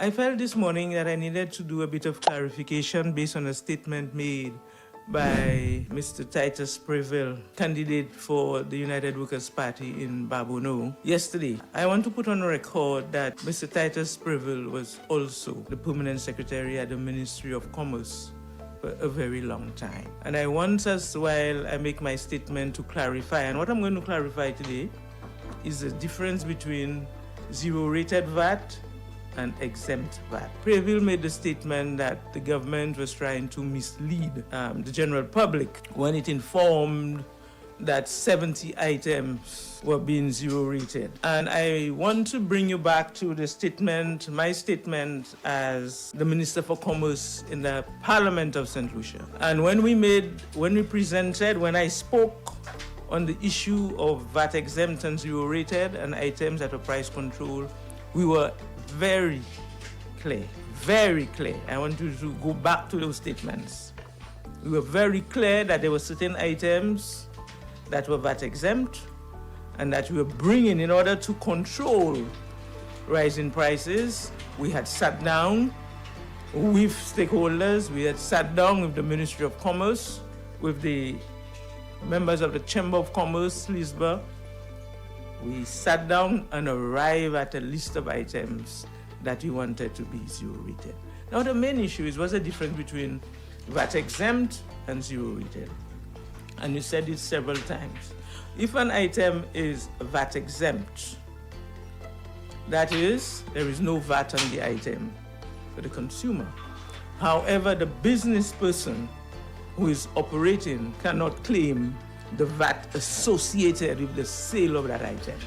I felt this morning that I needed to do a bit of clarification based on a statement made by Mr. Titus Previll, candidate for the United Workers' Party in Babono yesterday. I want to put on record that Mr. Titus Previll was also the permanent secretary at the Ministry of Commerce for a very long time. And I want us, while I make my statement, to clarify, and what I'm going to clarify today is the difference between zero-rated VAT and exempt VAT. Previll made the statement that the government was trying to mislead the general public when it informed that 70 items were being zero-rated. And I want to bring you back to the statement, my statement as the Minister for Commerce in the Parliament of Saint Lucia. And when I spoke on the issue of VAT exempt and zero-rated and items that were price control, we were very clear. I want you to go back to those statements. We were very clear that there were certain items that were VAT exempt and that we were bringing in order to control rising prices. We had sat down with stakeholders, we had sat down with the Ministry of Commerce, with the members of the Chamber of Commerce, Lisbon. We sat down and arrived at a list of items that we wanted to be zero-rated. Now the main issue is what's the difference between VAT exempt and zero-rated? And you said it several times. If an item is VAT exempt, that is, there is no VAT on the item for the consumer. However, the business person who is operating cannot claim the VAT associated with the sale of that item.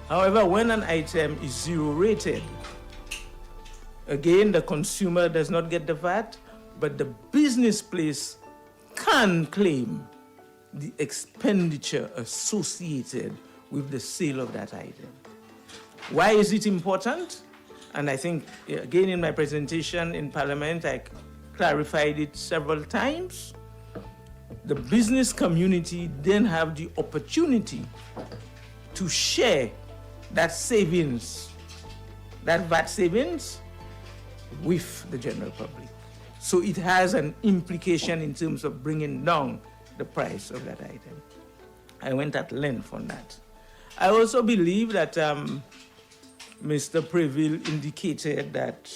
However, when an item is zero-rated, again, the consumer does not get the VAT, but the business place can claim the expenditure associated with the sale of that item. Why is it important? And I think, again, in my presentation in Parliament, I clarified it several times. The business community then have the opportunity to share that savings, that VAT savings, with the general public. So it has an implication in terms of bringing down the price of that item. I went at length on that. I also believe that Mr. Previll indicated that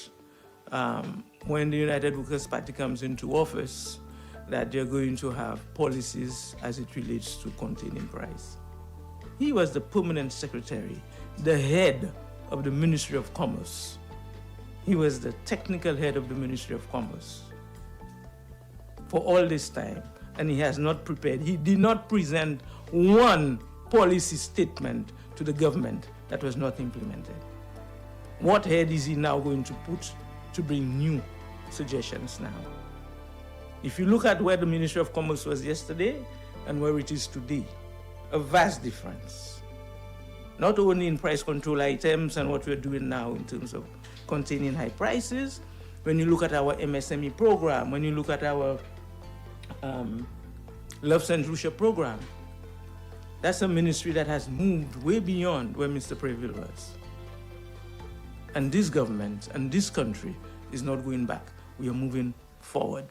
when the United Workers' Party comes into office, that they're going to have policies as it relates to containing price. He was the permanent secretary, the head of the Ministry of Commerce. He was the technical head of the Ministry of Commerce for all this time, and he has not prepared. He did not present one policy statement to the government that was not implemented. What head is he now going to put to bring new suggestions now? If you look at where the Ministry of Commerce was yesterday and where it is today, a vast difference. Not only in price control items and what we're doing now in terms of containing high prices, when you look at our MSME program, when you look at our Love Saint Lucia program, that's a ministry that has moved way beyond where Mr. Previll was. And this government and this country is not going back. We are moving forward.